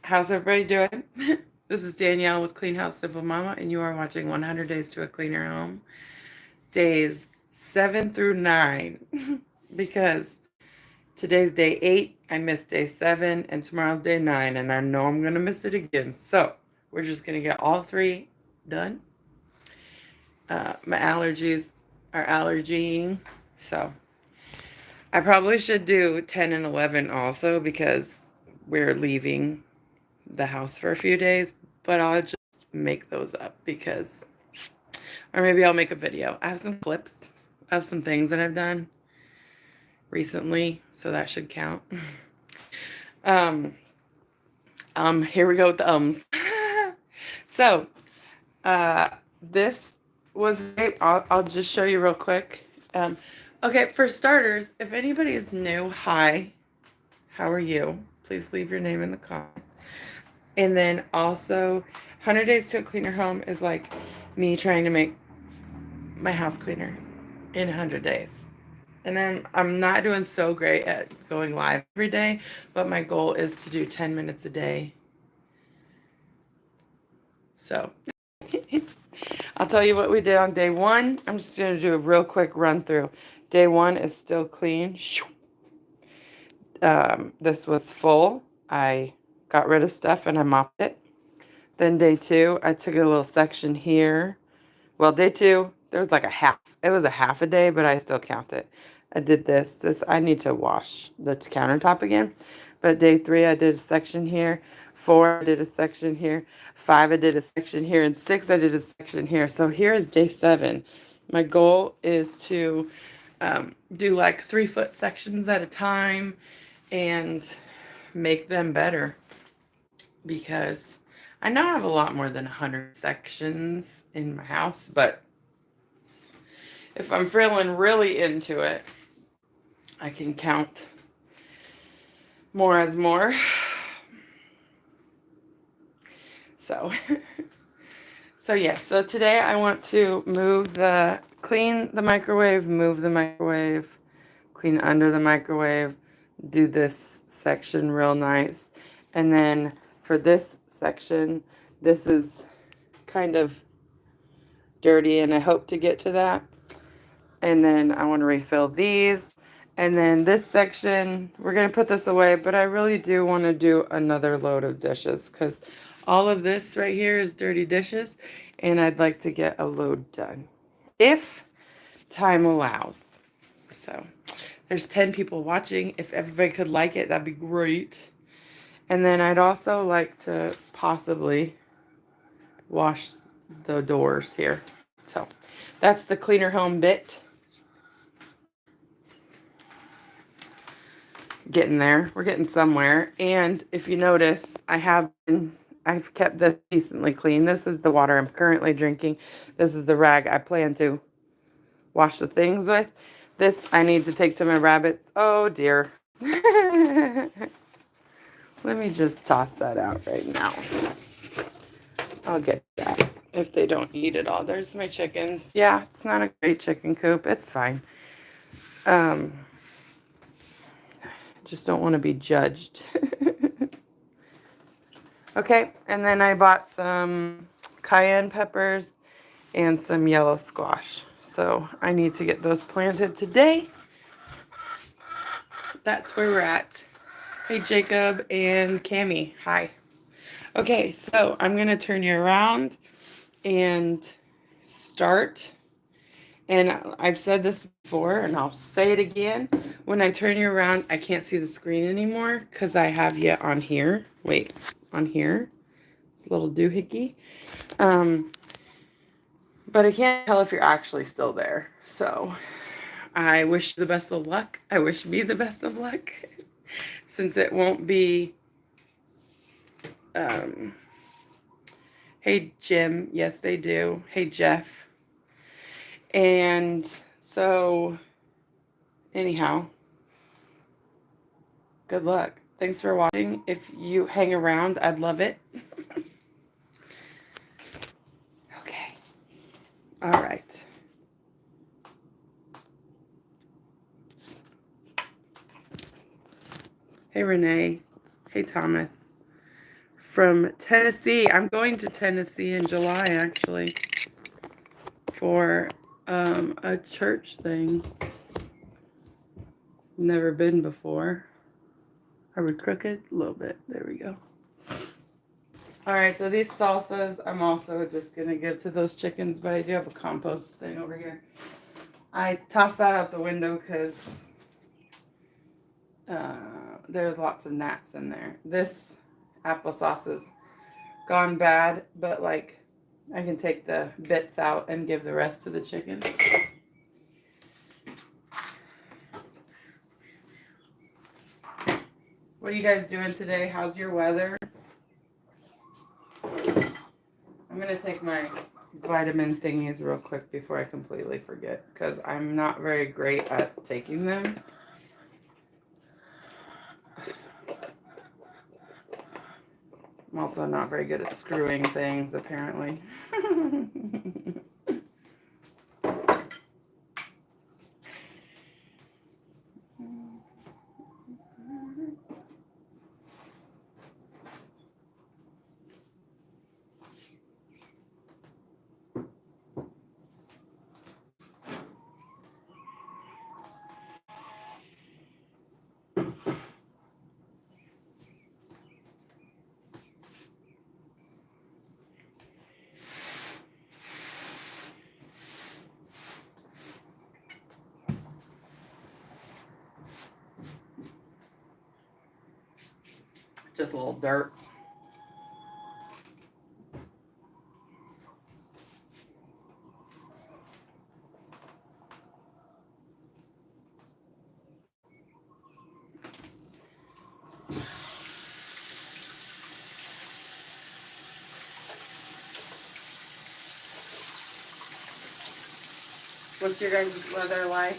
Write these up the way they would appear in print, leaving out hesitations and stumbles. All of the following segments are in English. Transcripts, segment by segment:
How's everybody doing? This is Danielle with Clean House Simple Mama, and you are watching 100 Days to a Cleaner Home, days 7 through 9, because today's day 8, I missed day 7, and tomorrow's day 9, and I know I'm going to miss it again. So we're just going to get all 3 done. My allergies are allergying, so I probably should do 10 and 11 also because we're leaving the house for a few days, but I'll just make those up because, or maybe I'll make a video. I have some clips of some things that I've done recently, so that should count. um, Here we go with the ums. So, this was, I'll just show you real quick. Okay, for starters, if anybody is new, hi, how are you? Please leave your name in the comments. And then also, 100 Days to a Cleaner Home is like me trying to make my house cleaner in 100 days. And then I'm not doing so great at going live every day, but my goal is to do 10 minutes a day. So I'll tell you what we did on day 1. I'm just going to do a real quick run through. Day 1 is still clean. This was full. I got rid of stuff and I mopped it. Then day 2, I took a little section here. Well, day 2, there was like a half. It was a half a day, but I still count it. I did this. I need to wash the countertop again. But day 3, I did a section here. 4, I did a section here. 5, I did a section here. And 6, I did a section here. So here is day 7. My goal is to do like 3-foot sections at a time and make them better, because I know I have a lot more than 100 sections in my house, but if I'm feeling really into it, I can count more as more. So, so today I want to clean the microwave, move the microwave, clean under the microwave, do this section real nice. And then for this section, this is kind of dirty and I hope to get to that. And then I want to refill these. And then this section, we're going to put this away, but I really do want to do another load of dishes because all of this right here is dirty dishes and I'd like to get a load done if time allows. So there's 10 people watching. If everybody could like it, that'd be great. And then I'd also like to possibly wash the doors here. So that's the cleaner home bit. Getting there. We're getting somewhere. And if you notice, I've kept this decently clean. This is the water I'm currently drinking. This is the rag I plan to wash the things with. This I need to take to my rabbits. Oh dear. Let me just toss that out right now. I'll get that if they don't eat it all. There's my chickens. Yeah, it's not a great chicken coop. It's fine. Just don't want to be judged. Okay, and then I bought some cayenne peppers and some yellow squash. So I need to get those planted today. That's where we're at. Hey, Jacob and Cammie. Hi. Okay, so I'm going to turn you around and start. And I've said this before, and I'll say it again. When I turn you around, I can't see the screen anymore because I have you on here. Wait, on here. It's a little doohickey. But I can't tell if you're actually still there. So I wish you the best of luck. I wish me the best of luck. Since it won't be... Hey, Jim. Yes, they do. Hey, Jeff. And so, anyhow, good luck. Thanks for watching. If you hang around, I'd love it. Okay. All right. Hey, Renee. Hey, Thomas. from Tennessee. I'm going to Tennessee in July, actually, for a church thing. Never been before. Are we crooked? A little bit. There we go. All right, so these salsas, I'm also just going to give to those chickens, but I do have a compost thing over here. I tossed that out the window because there's lots of gnats in there. This applesauce is gone bad, but like I can take the bits out and give the rest to the chickens. What are you guys doing today? How's your weather? I'm going to take my vitamin thingies real quick before I completely forget, because I'm not very great at taking them. I'm also not very good at screwing things, apparently. Just a little dirt. What's your guys' weather like?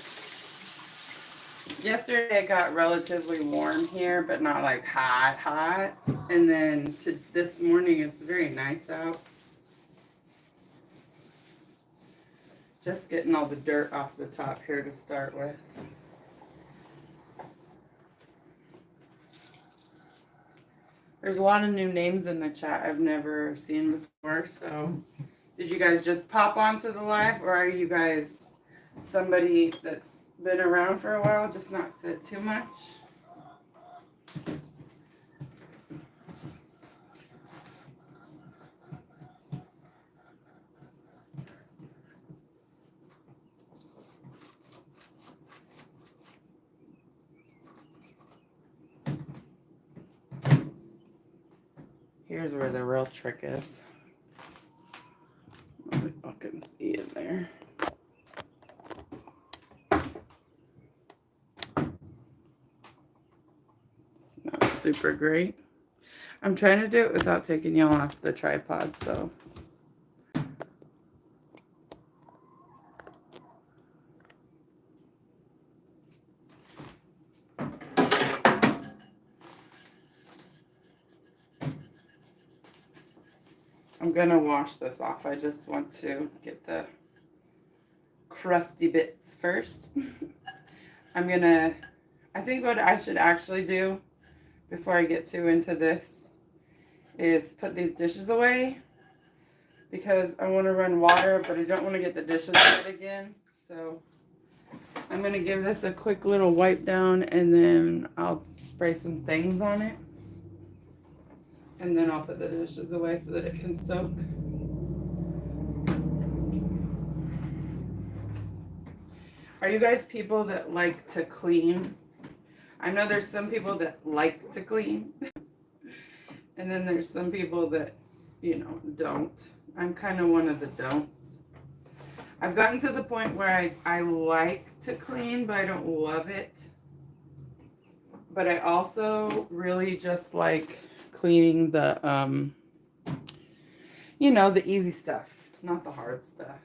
Yesterday it got relatively warm here, but not like hot. And then this morning it's very nice out. Just getting all the dirt off the top here to start with. There's a lot of new names in the chat I've never seen before, so did you guys just pop onto the live, or are you guys somebody that's been around for a while, just not said too much? Here's where the real trick is. I can see in there. It's not super great. I'm trying to do it without taking y'all off the tripod, so. I'm gonna wash this off. I just want to get the crusty bits first. I think what I should actually do before I get too into this is put these dishes away, because I want to run water, but I don't want to get the dishes wet again. So I'm going to give this a quick little wipe down, and then I'll spray some things on it. And then I'll put the dishes away so that it can soak. Are you guys people that like to clean? I know there's some people that like to clean. And then there's some people that, you know, don't. I'm kind of one of the don'ts. I've gotten to the point where I like to clean, but I don't love it. But I also really just like cleaning the, you know, the easy stuff, not the hard stuff.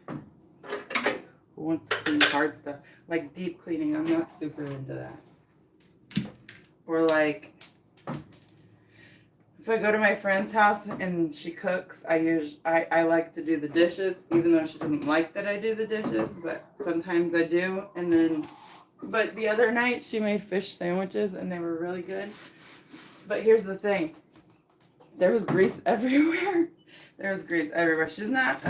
Who wants to clean hard stuff? Like deep cleaning, I'm not super into that. Or like, if I go to my friend's house and she cooks, I like to do the dishes, even though she doesn't like that I do the dishes, but sometimes I do. And then, but the other night she made fish sandwiches and they were really good. But here's the thing. There was grease everywhere. There was grease everywhere. She's not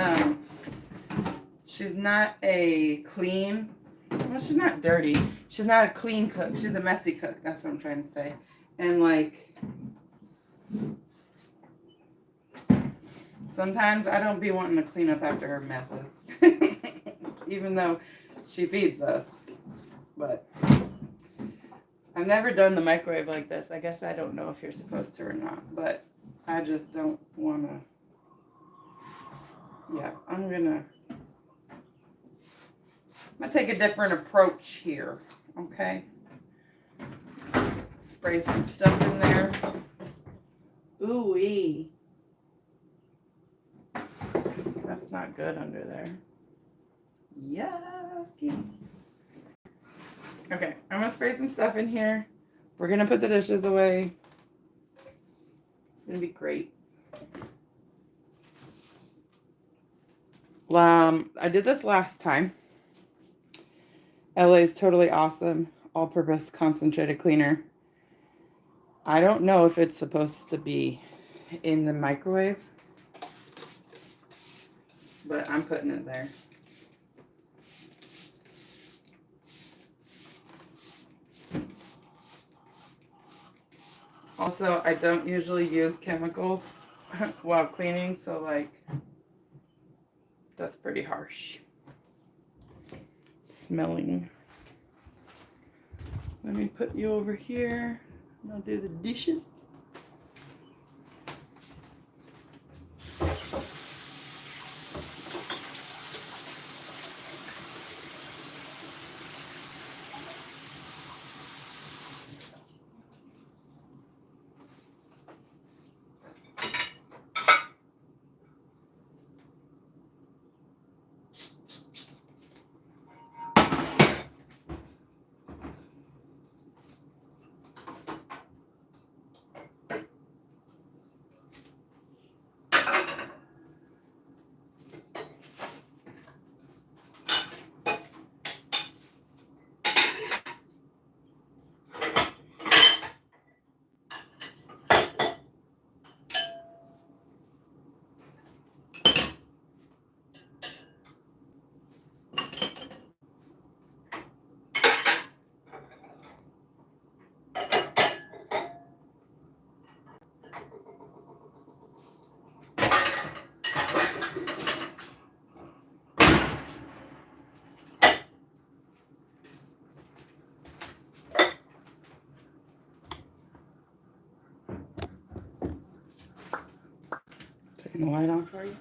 a clean, well, she's not dirty. She's not a clean cook. She's a messy cook. That's what I'm trying to say. And like, sometimes I don't be wanting to clean up after her messes. Even though she feeds us. But I've never done the microwave like this. I guess I don't know if you're supposed to or not. But I just don't want to. Yeah, I'm gonna take a different approach here, okay? Spray some stuff in there. Ooh-wee. That's not good under there. Yucky. Okay, I'm gonna spray some stuff in here. We're gonna put the dishes away. It's gonna be great. I did this last time. LA is totally awesome. All-purpose concentrated cleaner. I don't know if it's supposed to be in the microwave, but I'm putting it there. Also, I don't usually use chemicals while cleaning, so like, that's pretty harsh smelling. Let me put you over here and I'll do the dishes. Taking the light on for you.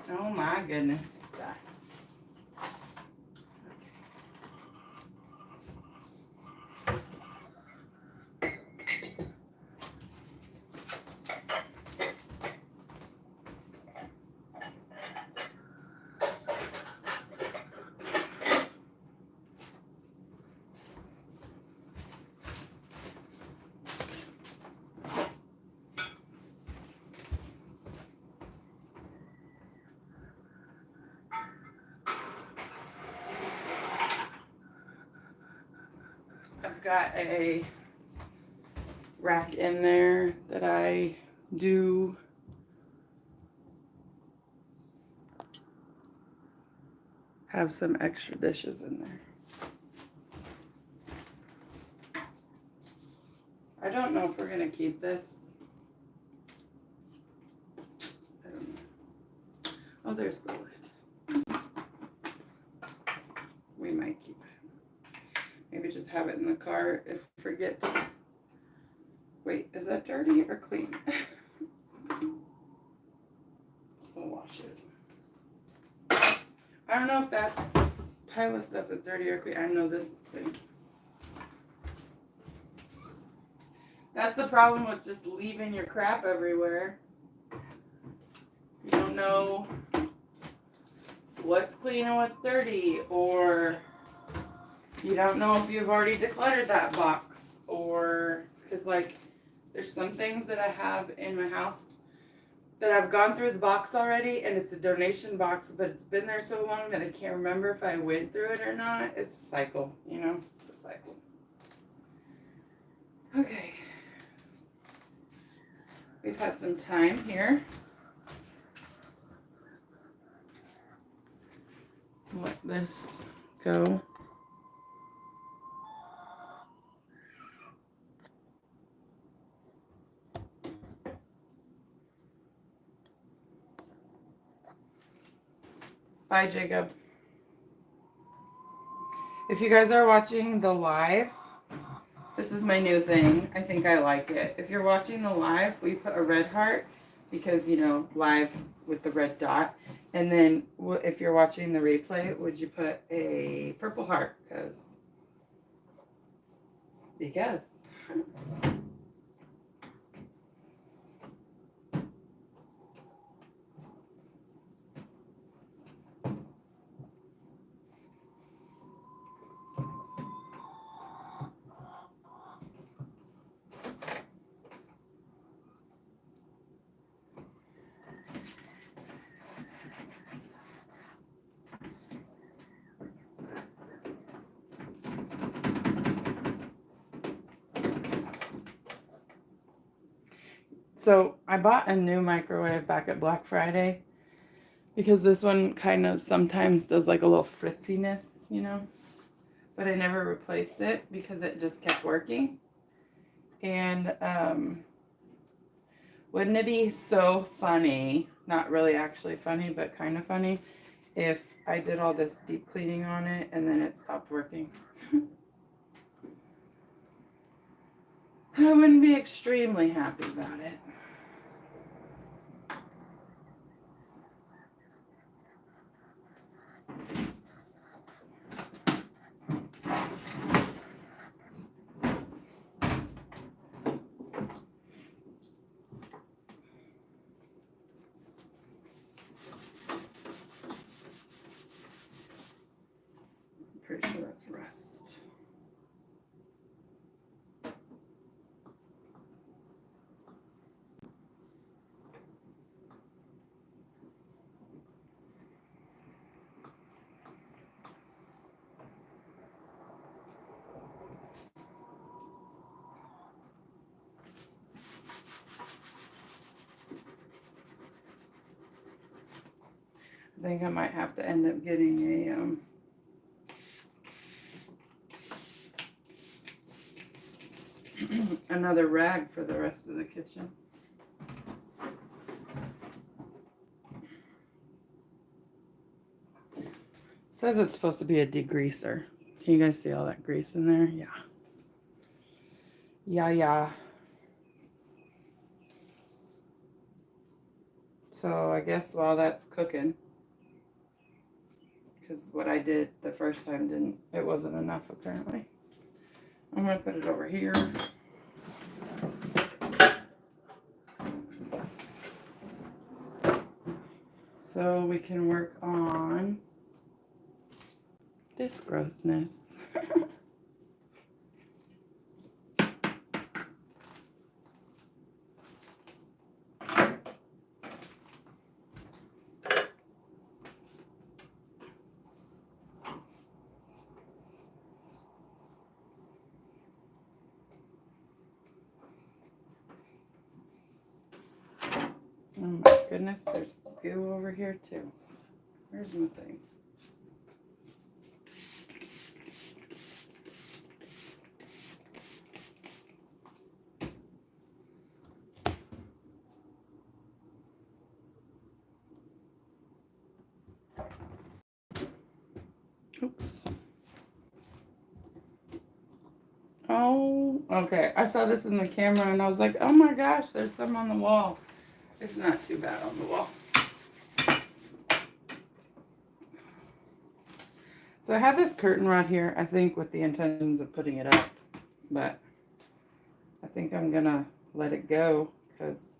Oh my goodness. I've got a rack in there that I do have some extra dishes in there. I don't know if we're gonna keep this. I don't know. Oh, there's the lid. We might keep it. Maybe just have it in the car if we forget. Wait, is that dirty or clean? We'll wash it. I don't know if that pile of stuff is dirty or clean. I know this is clean. That's the problem with just leaving your crap everywhere. You don't know what's clean and what's dirty, or you don't know if you've already decluttered that box, or because like there's some things that I have in my house that I've gone through the box already, and it's a donation box, but it's been there so long that I can't remember if I went through it or not. It's a cycle, you know? It's a cycle. Okay. We've had some time here. Let this go. Bye, Jacob. If you guys are watching the live, this is my new thing. I think I like it. If you're watching the live, we put a red heart because, you know, live with the red dot. And then if you're watching the replay, would you put a purple heart? Because. So I bought a new microwave back at Black Friday because this one kind of sometimes does like a little fritziness, you know, but I never replaced it because it just kept working. And wouldn't it be so funny, not really actually funny, but kind of funny, if I did all this deep cleaning on it and then it stopped working? I wouldn't be extremely happy about it. Pretty sure that's rust. I think I might have to end up getting a another rag for the rest of the kitchen. It says it's supposed to be a degreaser. Can you guys see all that grease in there? Yeah. Yeah. So I guess while that's cooking, because what I did the first time it wasn't enough apparently. I'm going to put it over here. So we can work on this grossness. Oh my goodness, there's goo over here too. Where's my thing? Oops. Oh, okay. I saw this in the camera and I was like, oh my gosh, there's some on the wall. It's not too bad on the wall. So I have this curtain rod here, I think with the intentions of putting it up, but I think I'm gonna let it go because,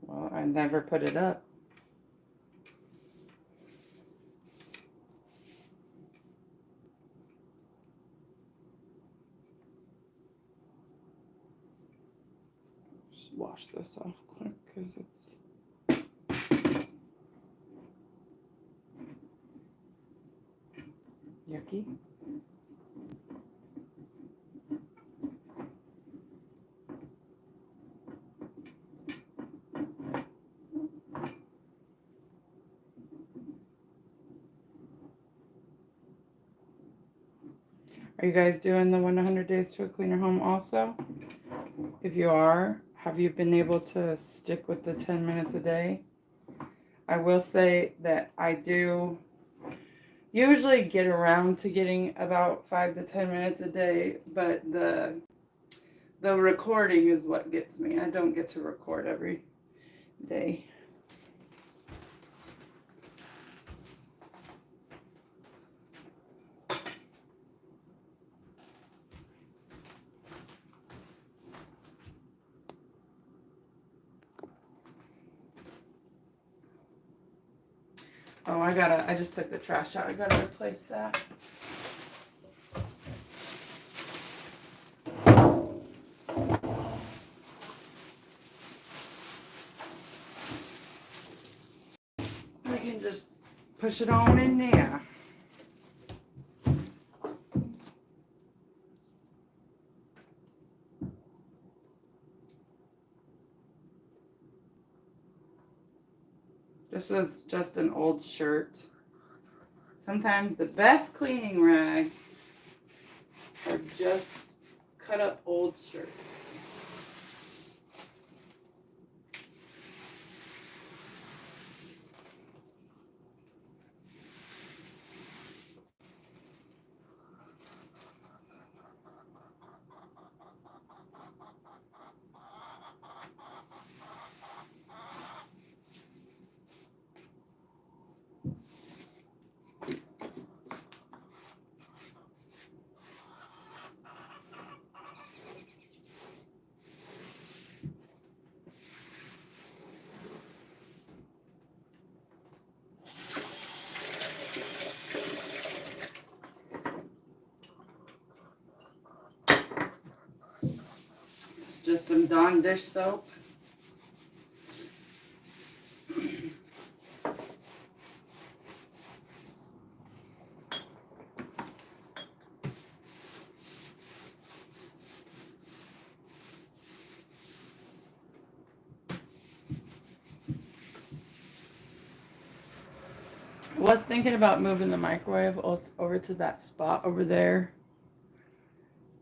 well, I never put it up. wash this off quick because it's yucky. Are you guys doing the 100 Days to a Cleaner Home also? If you are, have you been able to stick with the 10 minutes a day? I will say that I do usually get around to getting about 5 to 10 minutes a day, but the recording is what gets me. I don't get to record every day. Oh, I just took the trash out. I gotta replace that. I can just push it on in there. This is just an old shirt. Sometimes the best cleaning rags are just cut up old shirts. Just some Dawn dish soap. I was thinking about moving the microwave over to that spot over there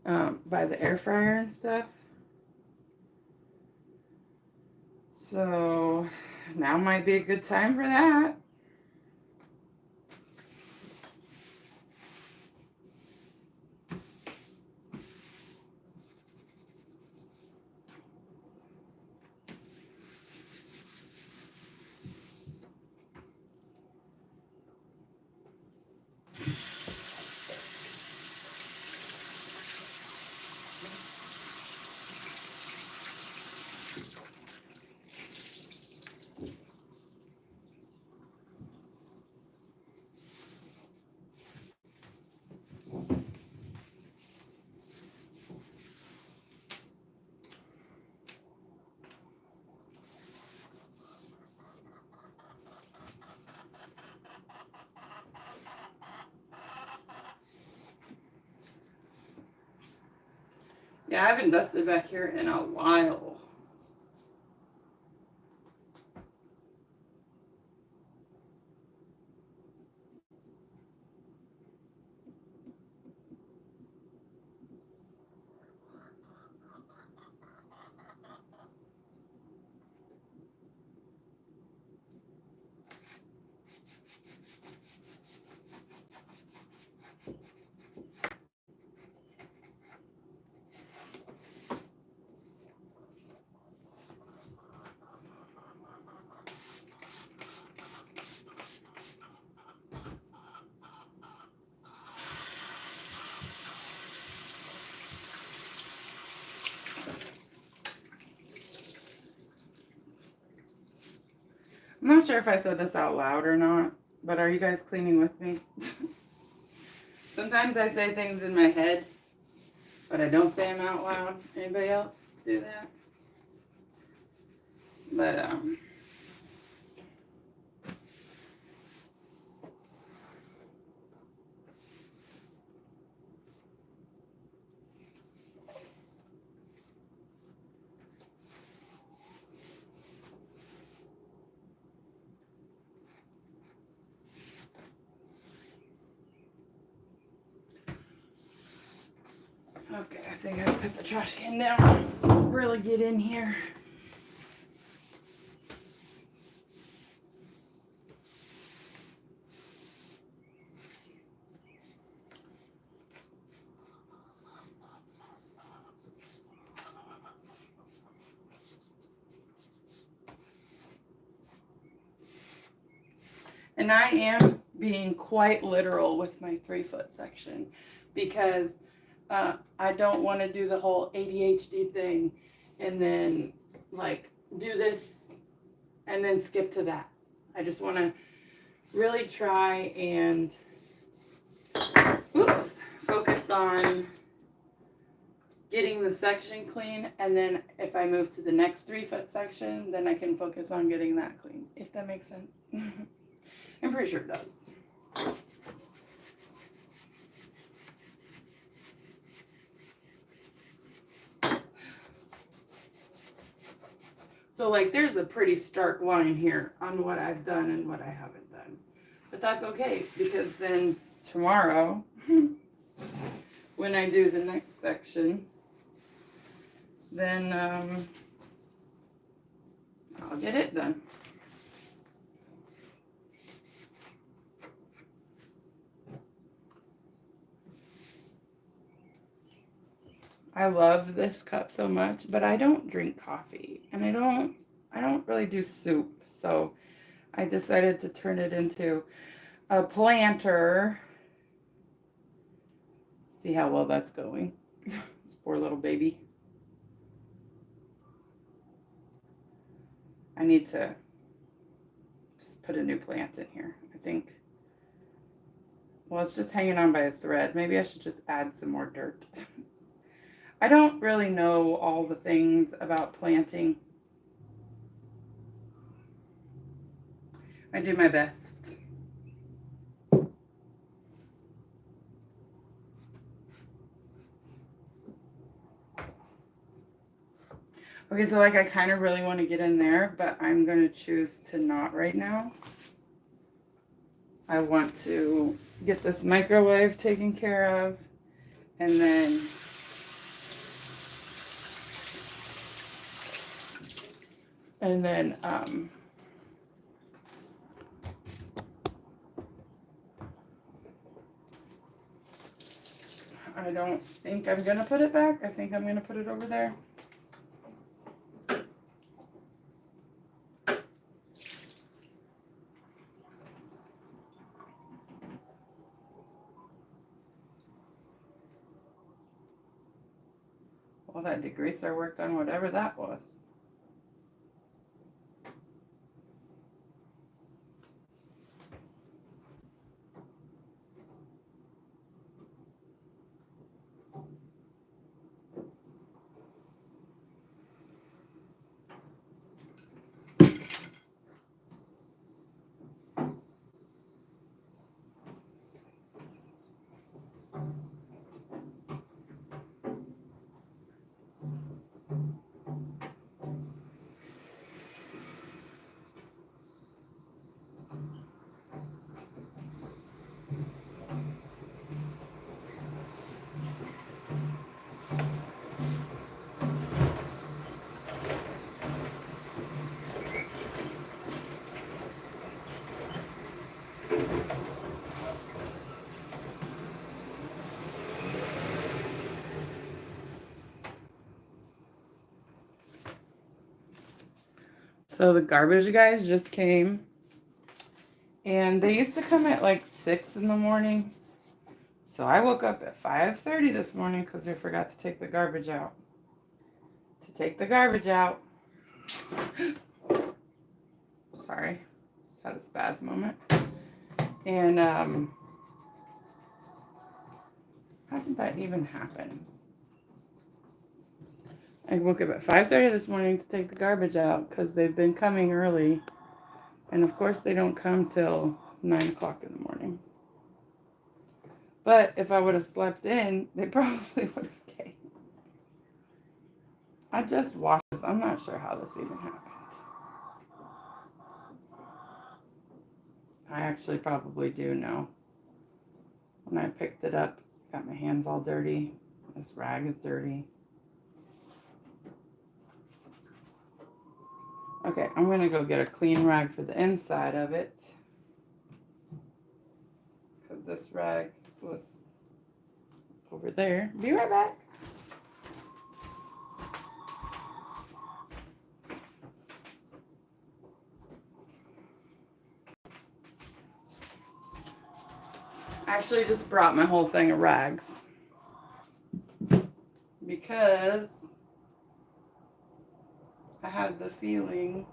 by the air fryer and stuff. So now might be a good time for that. Yeah, I haven't dusted back here in a while. I'm not sure if I said this out loud or not, but are you guys cleaning with me? Sometimes I say things in my head, but I don't say them out loud. Anybody else do that? Okay, I think I put the trash can down. Really get in here. And I am being quite literal with my 3-foot section because I don't want to do the whole ADHD thing and then like do this and then skip to that. I just want to really try and focus on getting the section clean, and then if I move to the next 3-foot section, then I can focus on getting that clean, if that makes sense. I'm pretty sure it does. So like there's a pretty stark line here on what I've done and what I haven't done. But that's okay, because then tomorrow, when I do the next section, then I'll get it done. I love this cup so much, but I don't drink coffee, and I don't really do soup, so I decided to turn it into a planter. See how well that's going. This poor little baby. I need to just put a new plant in here, I think. Well, it's just hanging on by a thread. Maybe I should just add some more dirt. I don't really know all the things about planting. I do my best. Okay, so like I kind of really want to get in there, but I'm going to choose to not right now. I want to get this microwave taken care of, and then I don't think I'm going to put it back. I think I'm going to put it over there. Well, that degreaser worked on whatever that was. So the garbage guys just came, and they used to come at like 6 in the morning. So I woke up at 5:30 this morning because we forgot to take the garbage out. Sorry, just had a spaz moment. And how did that even happen? I woke up at 5:30 this morning to take the garbage out because they've been coming early. And of course they don't come till 9 o'clock in the morning. But if I would have slept in, they probably would have came. I just washed this. I'm not sure how this even happened. I actually probably do know. When I picked it up, got my hands all dirty. This rag is dirty. Okay, I'm going to go get a clean rag for the inside of it. Because this rag was over there. Be right back. I actually just brought my whole thing of rags. Because I have the feeling.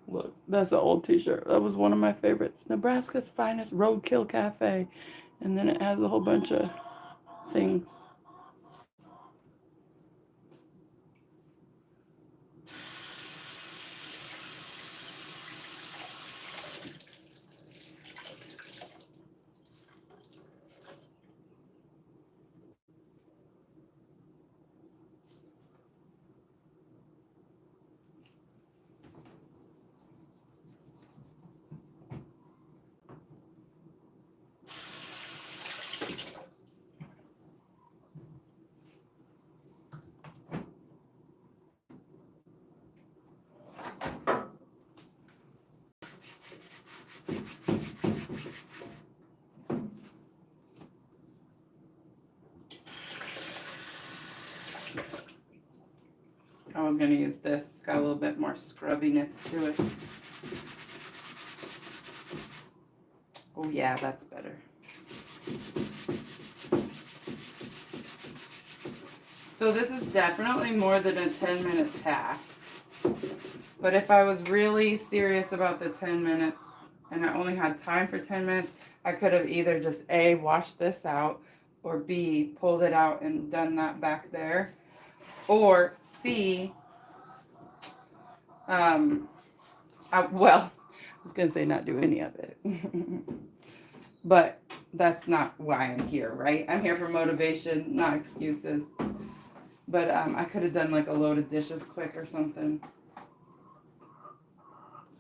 Look, that's an old t-shirt. That was one of my favorites. Nebraska's Finest Roadkill Cafe. And then it has a whole bunch of things. I was going to use this. It's got a little bit more scrubbiness to it. Oh yeah, that's better. So this is definitely more than a 10-minute task. But if I was really serious about the 10 minutes and I only had time for 10 minutes, I could have either just A, washed this out, or B, pulled it out and done that back there. Or C, I was going to say not do any of it. But that's not why I'm here, right? I'm here for motivation, not excuses. But I could have done like a load of dishes quick or something.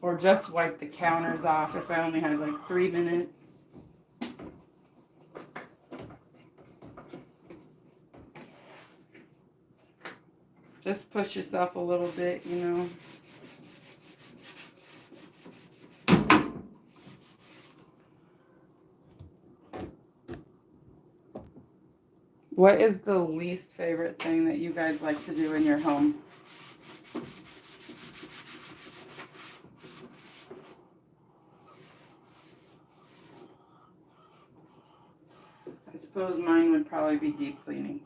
Or just wipe the counters off if I only had like 3 minutes. Just push yourself a little bit, you know. What is the least favorite thing that you guys like to do in your home? I suppose mine would probably be deep cleaning.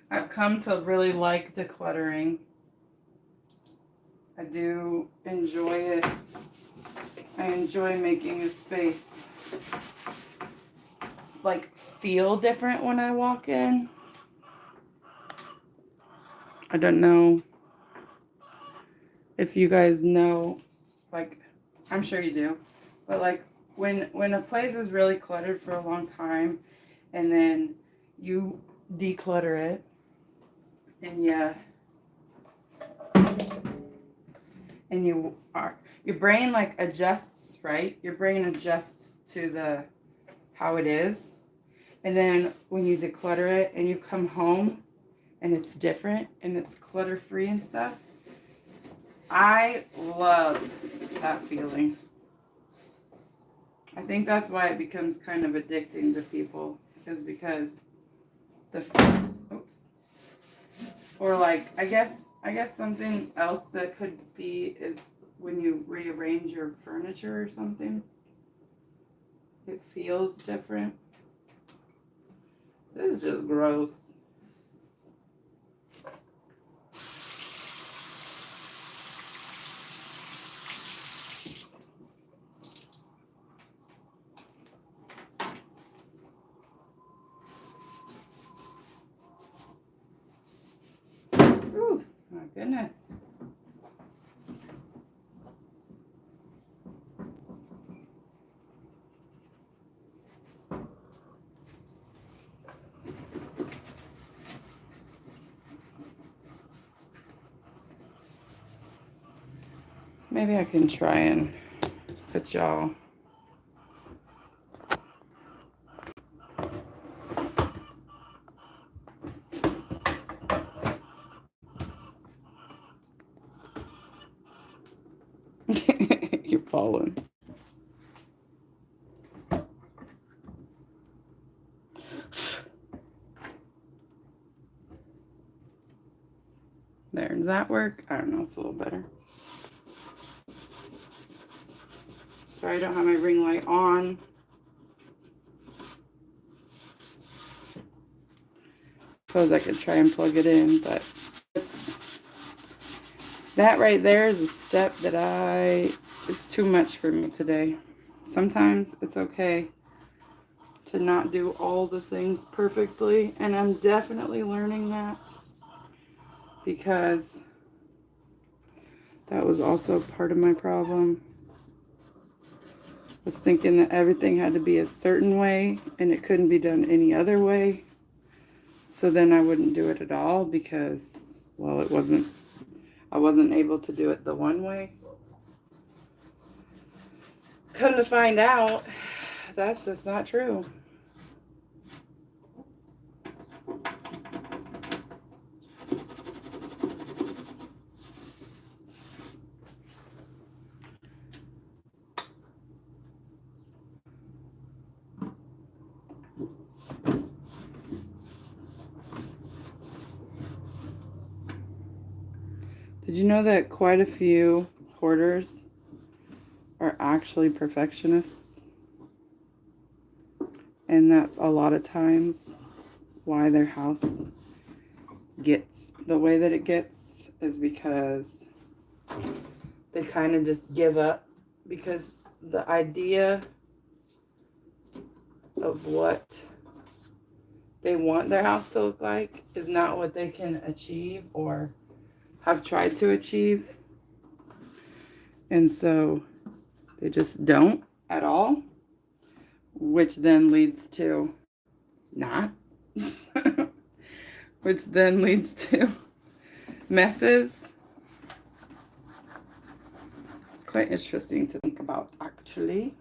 I've come to really like decluttering. I do enjoy it. I enjoy making a space like feel different when I walk in. I don't know if you guys know, like, I'm sure you do, but like when a place is really cluttered for a long time and then you declutter it and your brain like adjusts, right? Your brain adjusts to how it is. And then when you declutter it and you come home and it's different and it's clutter free and stuff, I love that feeling. I think that's why it becomes kind of addicting to people, because oops. Or like, I guess something else that could be is when you rearrange your furniture or something. It feels different. This is just gross. Ooh, my goodness. Maybe I can try and put y'all. You're falling. There, does that work? I don't know, it's a little better. Sorry, I don't have my ring light on. Suppose I could try and plug it in, but that right there is a step that it's too much for me today. Sometimes it's okay to not do all the things perfectly, and I'm definitely learning that, because that was also part of my problem. I was thinking that everything had to be a certain way and it couldn't be done any other way. So then I wouldn't do it at all because, well, I wasn't able to do it the one way. Come to find out, that's just not true. Did you know that quite a few hoarders are actually perfectionists? And that's a lot of times why their house gets the way that it gets, is because they kind of just give up, because the idea of what they want their house to look like is not what they can achieve or have tried to achieve. And so they just don't at all, which then leads to not, which then leads to messes. It's quite interesting to think about, actually.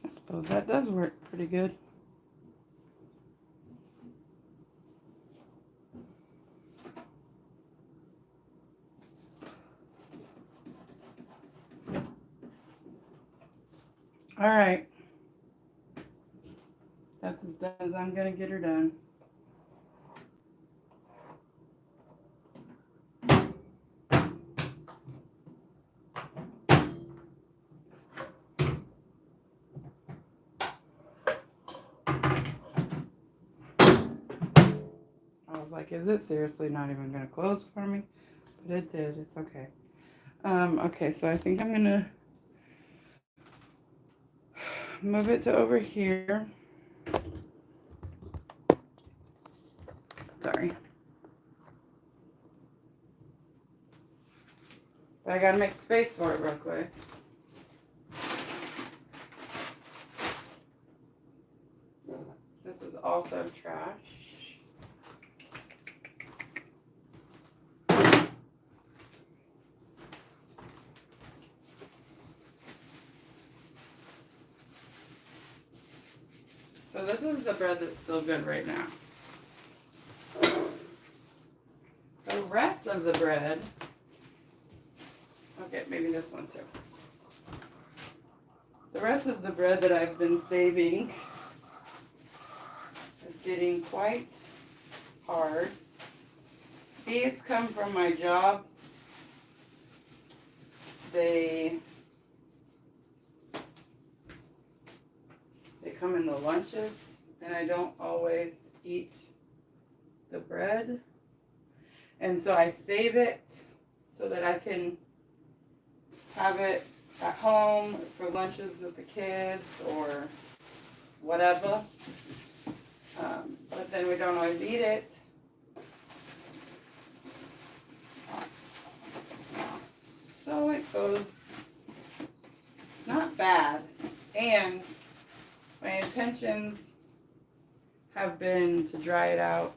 I suppose that does work pretty good. All right. That's as done as I'm going to get her done. I was like, is it seriously not even going to close for me? But it did. It's okay. Okay, so I think I'm going to move it to over here. Sorry. But I got to make space for it real quick. This is also trash. So this is the bread that's still good right now. The rest of the bread, okay, maybe this one too. The rest of the bread that I've been saving is getting quite hard. These come from my job. They come in the lunches, and I don't always eat the bread. And so I save it so that I can have it at home for lunches with the kids or whatever. But then we don't always eat it. So it goes, not bad. And my intentions have been to dry it out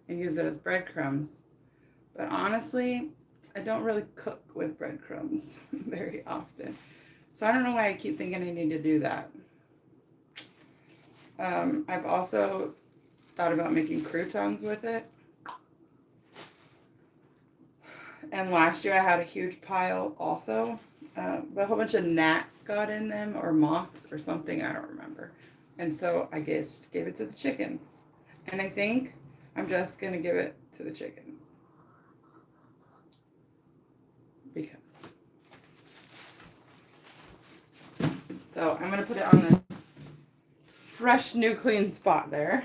and use it as breadcrumbs. But honestly, I don't really cook with breadcrumbs very often. So I don't know why I keep thinking I need to do that. I've also thought about making croutons with it. And last year I had a huge pile also. But a whole bunch of gnats got in them, or moths or something, I don't remember. And so I just gave it to the chickens. And I think I'm just going to give it to the chickens. Because. So I'm going to put it on the fresh, new, clean spot there.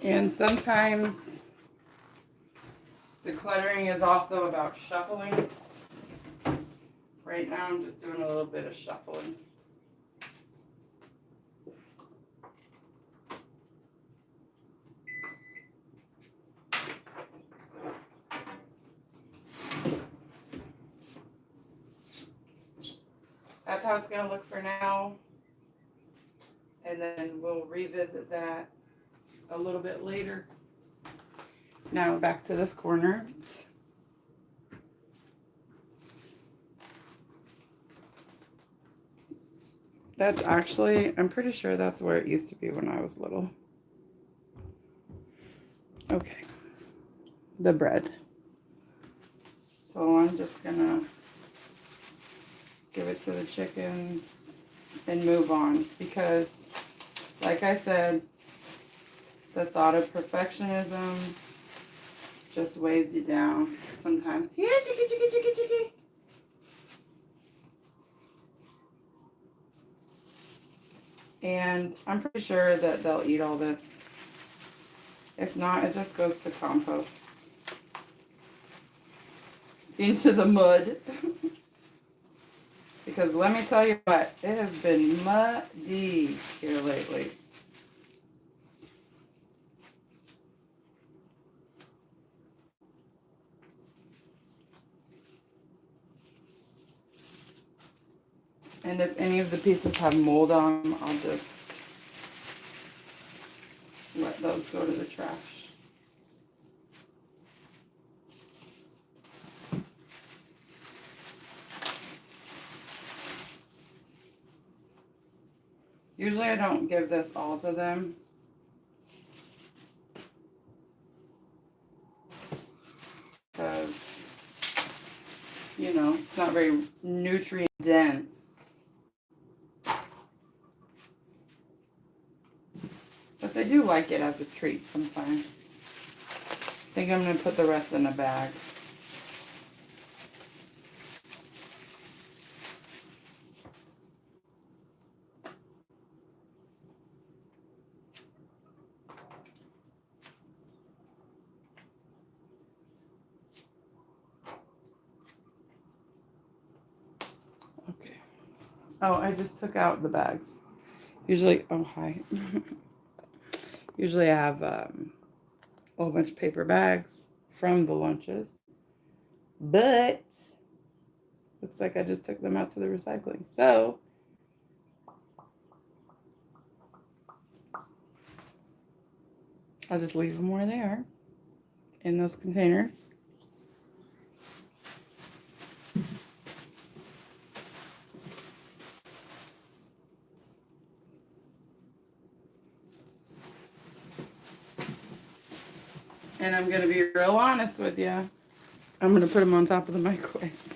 And sometimes decluttering is also about shuffling. Right now I'm just doing a little bit of shuffling. That's how it's going to look for now. And then we'll revisit that a little bit later. Now back to this corner. That's actually, I'm pretty sure that's where it used to be when I was little. Okay. The bread. So I'm just gonna give it to the chickens and move on, because like I said, the thought of perfectionism just weighs you down sometimes. Yeah, chicky, chicky, chicky, chicky. And I'm pretty sure that they'll eat all this. If not, it just goes to compost. Into the mud. Because let me tell you what, it has been muddy here lately. And if any of the pieces have mold on them, I'll just let those go to the trash. Usually I don't give this all to them. Because, you know, it's not very nutrient dense. But they do like it as a treat sometimes. I think I'm going to put the rest in a bag. Okay. Oh, I just took out the bags. Usually, oh, hi. Usually I have a whole bunch of paper bags from the lunches. But Looks like I just took them out to the recycling. So I'll just leave them where they are in those containers. And I'm going to be real honest with you. I'm going to put them on top of the microwave.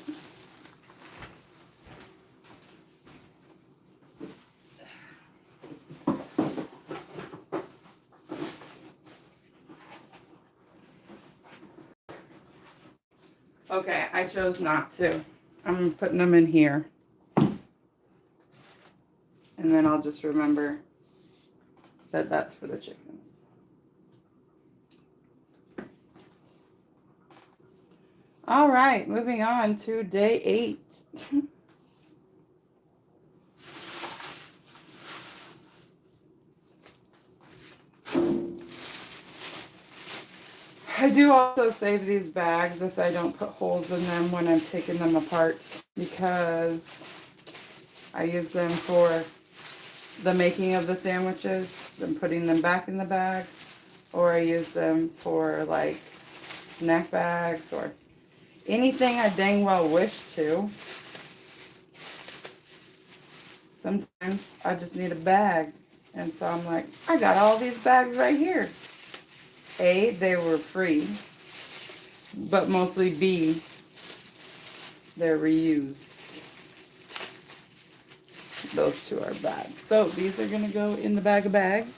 Okay, I chose not to. I'm putting them in here. And then I'll just remember that that's for the chickens. All right, moving on to day 8. I do also save these bags if I don't put holes in them when I'm taking them apart, because I use them for the making of the sandwiches, then putting them back in the bag, or I use them for like snack bags or anything I dang well wish to. Sometimes I just need a bag, and so I'm like, I got all these bags right here. A, they were free, but mostly B, they're reused. Those two are bags. So these are going to go in the bag of bags.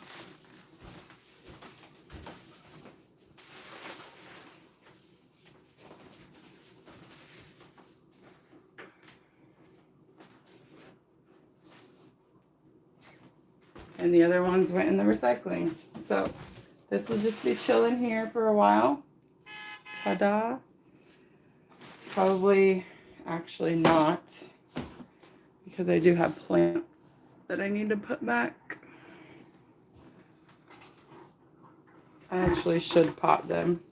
And the other ones went in the recycling. So this will just be chilling here for a while. Ta-da. Probably, actually not, because I do have plants that I need to put back. I actually should pot them.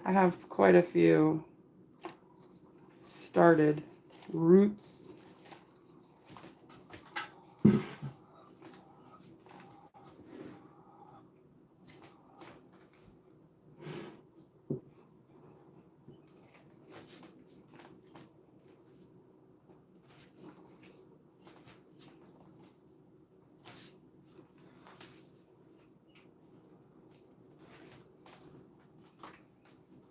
I have quite a few started roots.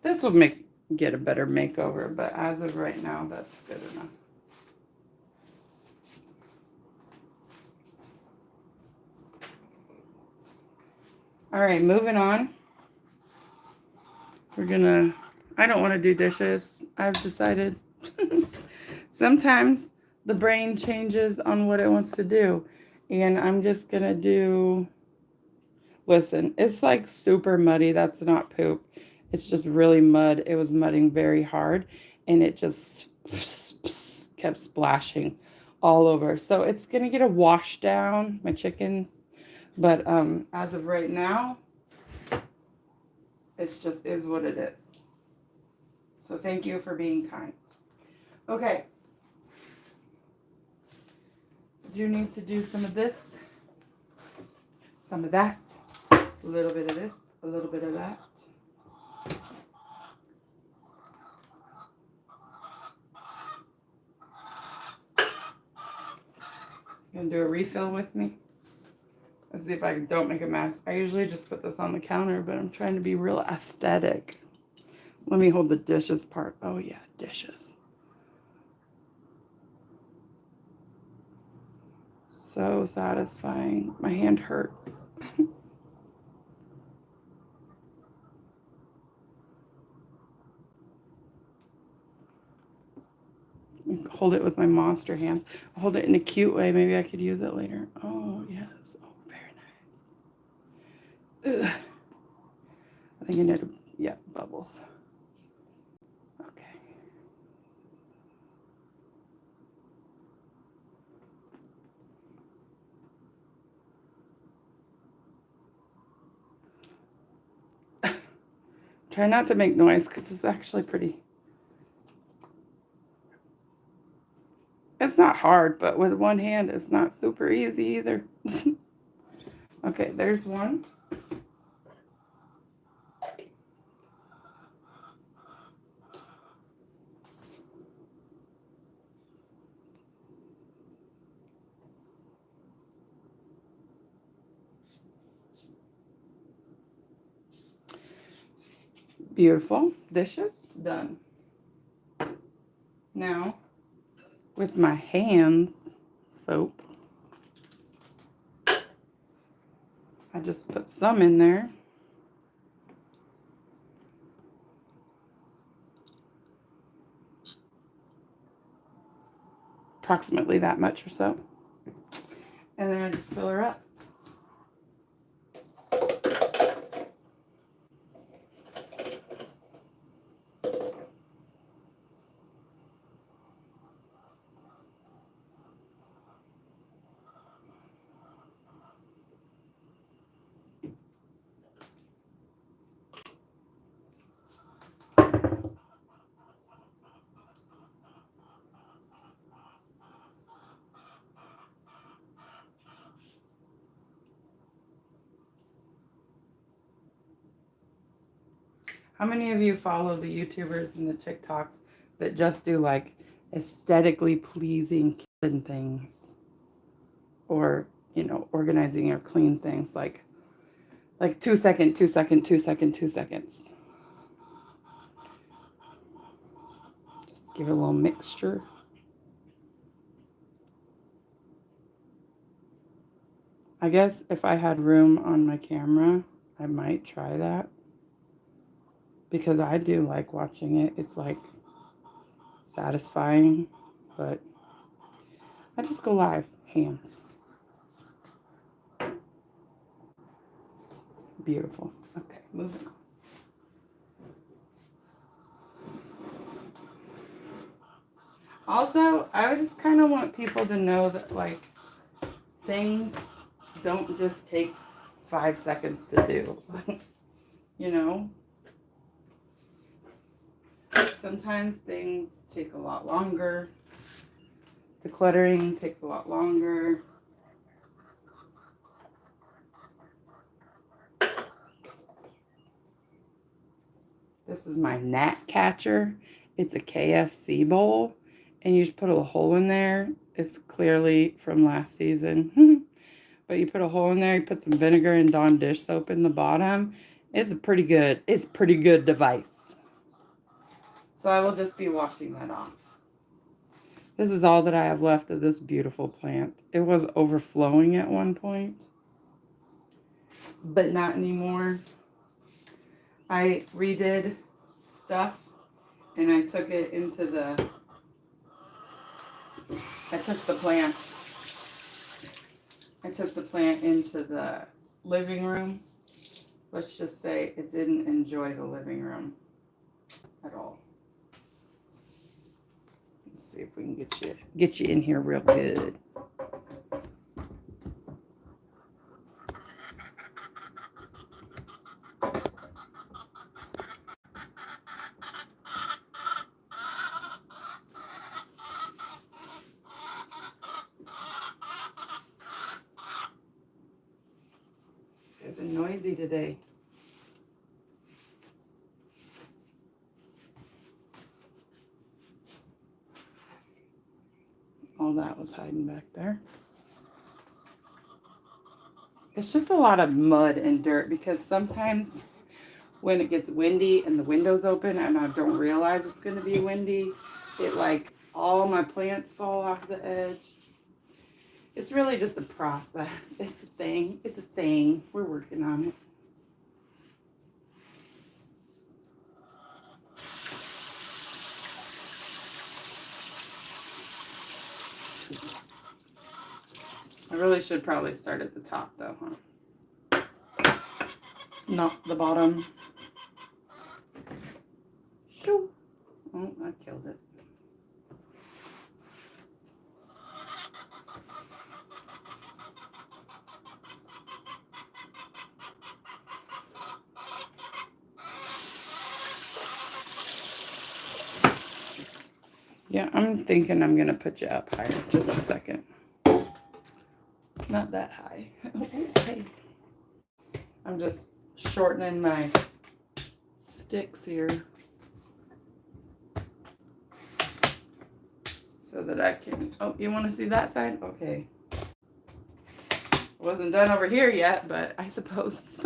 This will get a better makeover, but as of right now, that's good enough. All right, moving on. I don't want to do dishes. I've decided sometimes the brain changes on what it wants to do. And I'm just going to do, listen, it's like super muddy. That's not poop. It's just really mud. It was mudding very hard, and it just kept splashing all over. So it's going to get a wash down, my chickens. But as of right now, it's just is what it is. So thank you for being kind. Okay. Do need to do some of this, some of that, a little bit of this, a little bit of that. You gonna do a refill with me? Let's see if I don't make a mess. I usually just put this on the counter, but I'm trying to be real aesthetic. Let me hold the dishes part. Oh yeah, dishes. So satisfying. My hand hurts. Hold it with my monster hands. Hold it in a cute way. Maybe I could use it later. Oh, yes. Oh, very nice. Ugh. I think I need to, yeah, bubbles. Okay. Try not to make noise because it's actually pretty. it's not hard, but with one hand, it's not super easy either. Okay, there's one. Beautiful. Dishes done. Now, with my hands soap, I just put some in there. Approximately that much or so. And then I just fill her up. How many of you follow the YouTubers and the TikToks that just do like aesthetically pleasing kitchen things? Or, you know, organizing or clean things like 2 second, 2 second, 2 second, 2 seconds. Just give it a little mixture. I guess if I had room on my camera, I might try that. Because I do like watching it. It's like satisfying, but I just go live, hands. Beautiful. Okay, moving on. Also, I just kind of want people to know that, like, things don't just take 5 seconds to do. You know? Sometimes things take a lot longer. Decluttering takes a lot longer. This is my gnat catcher. It's a KFC bowl. And you just put a hole in there. It's clearly from last season. But you put a hole in there, you put some vinegar and Dawn dish soap in the bottom. It's a pretty good device. So I will just be washing that off. This is all that I have left of this beautiful plant. It was overflowing at one point, but not anymore. I redid stuff and I took it into the, I took the plant into the living room. Let's just say it didn't enjoy the living room at all. Let's see if we can get you in here real good. It's noisy today. All that was hiding back there. It's just a lot of mud and dirt because sometimes when it gets windy and the window's open and I don't realize it's going to be windy, it like all my plants fall off the edge. It's really just a process. It's a thing. It's a thing. We're working on it. I really should probably start at the top though, huh? Not the bottom. Shoo. Oh, I killed it. Yeah, I'm thinking I'm going to put you up higher. Just a second. Not that high. Okay. I'm just shortening my sticks here so that I can... Oh, you want to see that side? Okay. Wasn't done over here yet, but I suppose.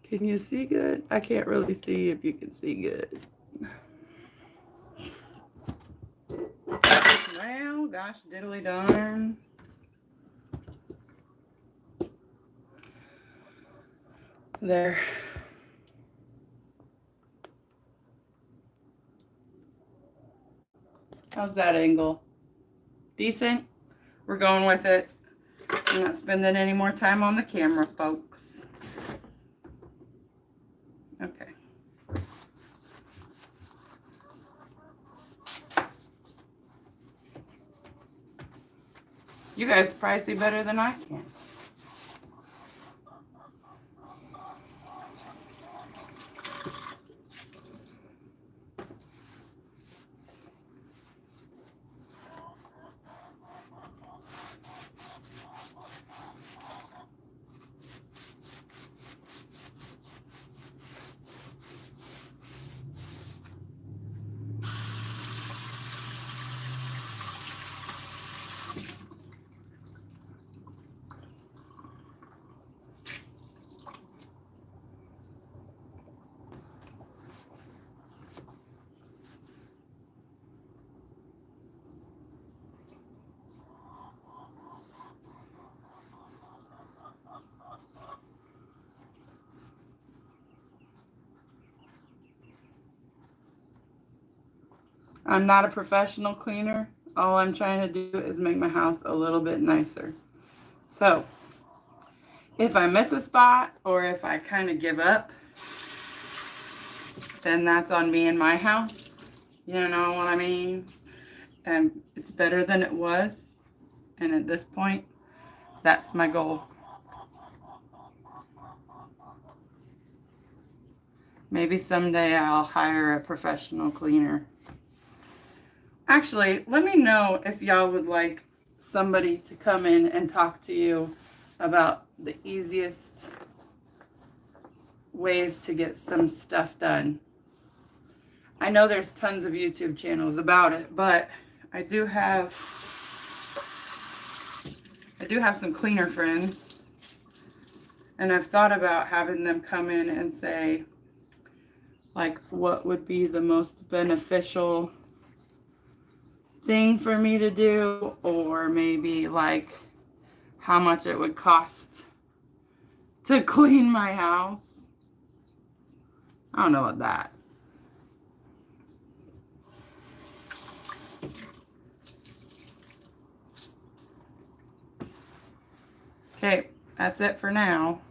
Can you see good? I can't really see if you can see good. Well, gosh, diddly darn. There. How's that angle? Decent? We're going with it. I'm not spending any more time on the camera, folks. Okay. You guys probably see better than I can. I'm not a professional cleaner. All I'm trying to do is make my house a little bit nicer. So, if I miss a spot or if I kind of give up, then that's on me and my house. You know what I mean? And it's better than it was. And at this point, that's my goal. Maybe someday I'll hire a professional cleaner. Actually, let me know if y'all would like somebody to come in and talk to you about the easiest ways to get some stuff done. I know there's tons of YouTube channels about it, but I do have some cleaner friends, and I've thought about having them come in and say, like, what would be the most beneficial thing for me to do, or maybe like how much it would cost to clean my house. I don't know about that. Okay, that's it for now.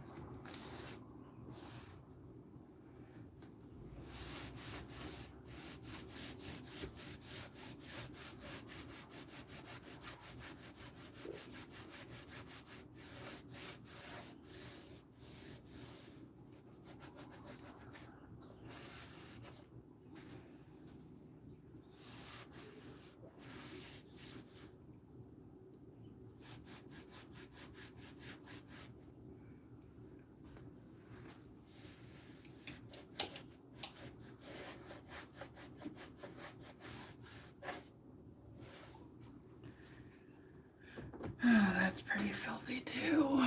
Oh, that's pretty filthy too.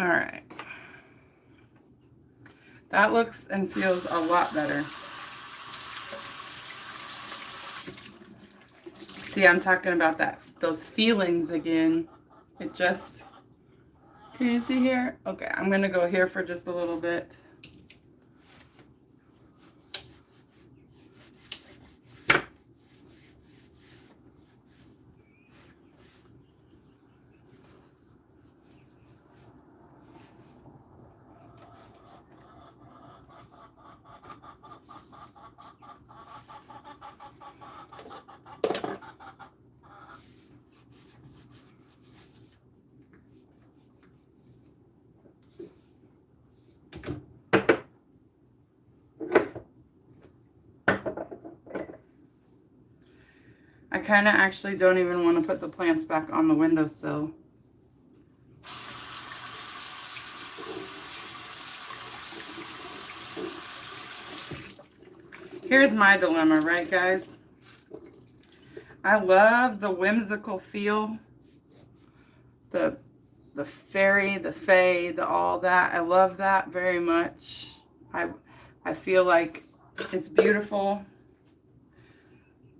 All right. That looks and feels a lot better. See, I'm talking about those feelings again. It just, can you see here? Okay, I'm gonna go here for just a little bit. I kind of actually don't even want to put the plants back on the windowsill. Here's my dilemma, right, guys? I love the whimsical feel, the fairy, the fae, the all that. I love that very much. I feel like it's beautiful.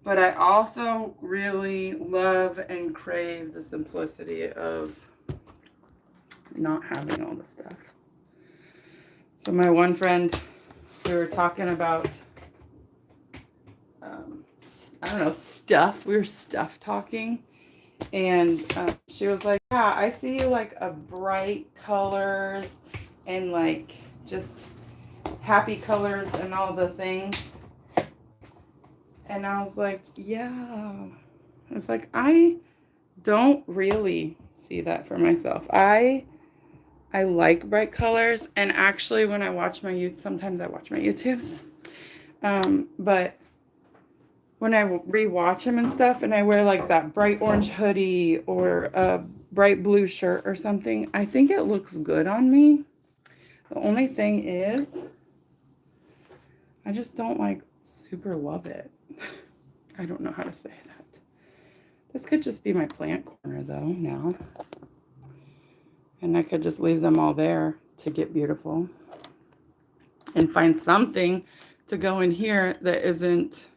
But I also really love and crave the simplicity of not having all the stuff. So my one friend, we were talking about, I don't know, stuff. We were stuff talking. And she was like, yeah, I see like a bright colors and like just happy colors and all the things. And I was like, yeah. It's like, I don't really see that for myself. I like bright colors. And actually, when I watch my sometimes I watch my YouTubes. But when I rewatch them and stuff, and I wear like that bright orange hoodie or a bright blue shirt or something, I think it looks good on me. The only thing is, I just don't like super love it. I don't know how to say that. This could just be my plant corner though now. And I could just leave them all there to get beautiful. And find something to go in here that isn't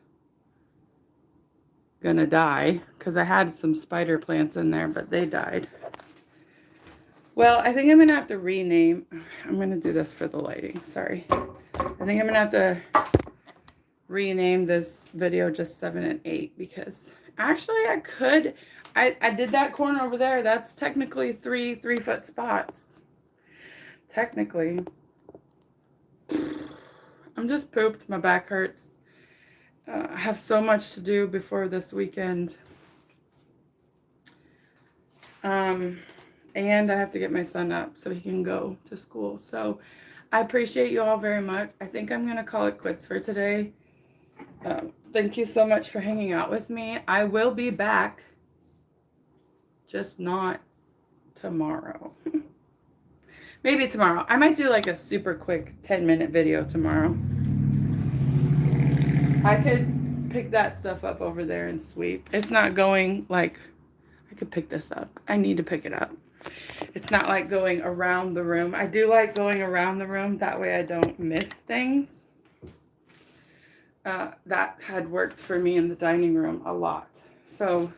gonna die. Because I had some spider plants in there, but they died. Well, I think I'm gonna have to rename. I'm gonna do this for the lighting, sorry. I think I'm gonna have to rename this video just 7 and 8 because actually I could, I did that corner over there. That's technically 3-foot spots. Technically. I'm just pooped. My back hurts. I have so much to do before this weekend. And I have to get my son up so he can go to school. So I appreciate you all very much. I think I'm going to call it quits for today. Thank you so much for hanging out with me. I will be back, just not tomorrow. Maybe tomorrow. I might do like a super quick 10-minute video tomorrow. I could pick that stuff up over there and sweep. It's not going like, I could pick this up. I need to pick it up. It's not like going around the room. I do like going around the room. That way I don't miss things. That had worked for me in the dining room a lot. So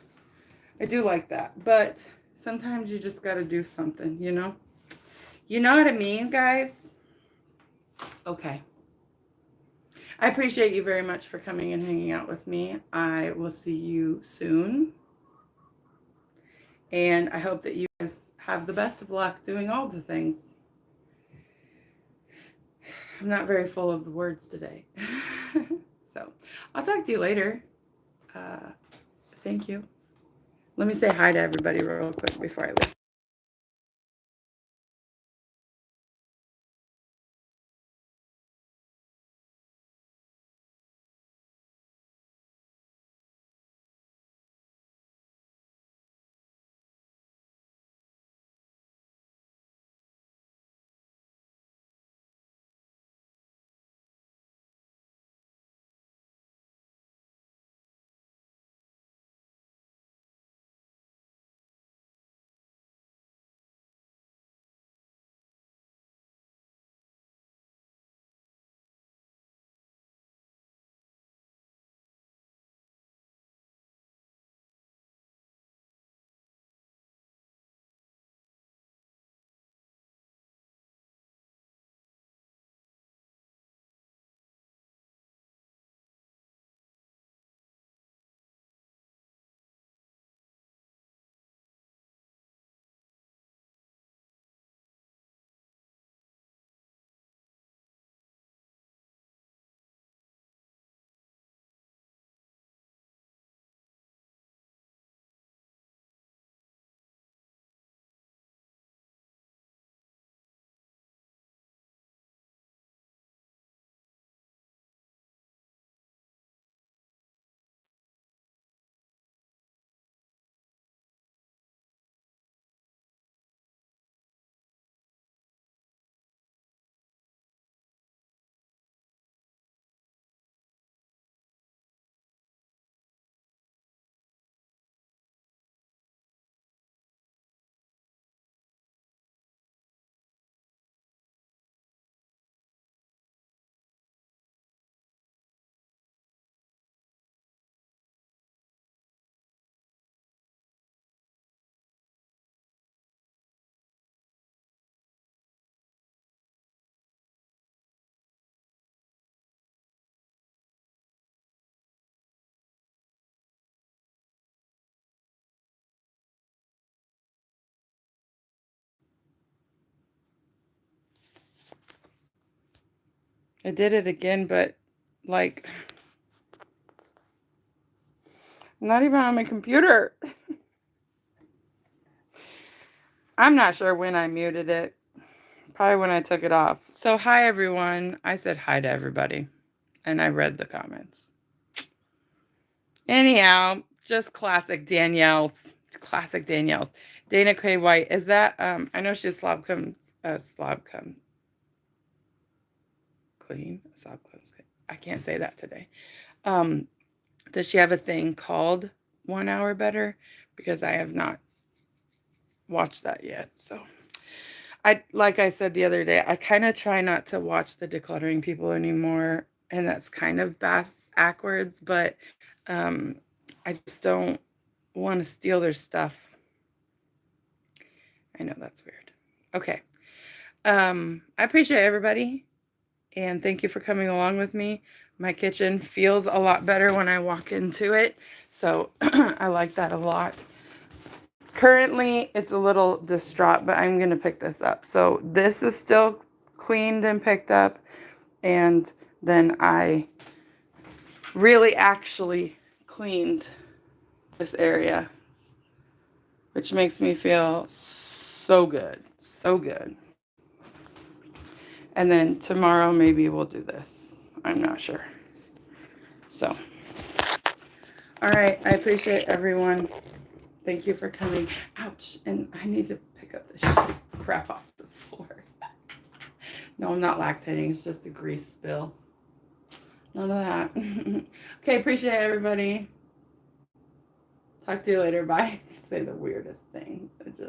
I do like that. But sometimes you just got to do something, you know? You know what I mean, guys? Okay. I appreciate you very much for coming and hanging out with me. I will see you soon. And I hope that you guys have the best of luck doing all the things. I'm not very full of the words today. So I'll talk to you later. Thank you. Let me say hi to everybody real quick before I leave. I did it again, but like, I'm not even on my computer. I'm not sure when I muted it. Probably when I took it off. So hi everyone. I said hi to everybody. And I read the comments. Anyhow, just classic Danielle's. Classic Danielle's. Dana K. White. Is that I know she's slob comes clean. Slob comes clean. I can't say that today. Does she have a thing called 1 hour better? Because I have not watched that yet. So like I said the other day, I kind of try not to watch the decluttering people anymore. And that's kind of backwards, but I just don't want to steal their stuff. I know that's weird. Okay. I appreciate everybody. And thank you for coming along with me. My kitchen feels a lot better when I walk into it. So I like that a lot. Currently, it's a little distraught, but I'm going to pick this up. So this is still cleaned and picked up. And then I really actually cleaned this area, which makes me feel so good. So good. And then tomorrow, maybe we'll do this. I'm not sure. So, all right. I appreciate everyone. Thank you for coming. Ouch. And I need to pick up this crap off the floor. No, I'm not lactating. It's just a grease spill. None of that. Okay. Appreciate everybody. Talk to you later. Bye. Say the weirdest things.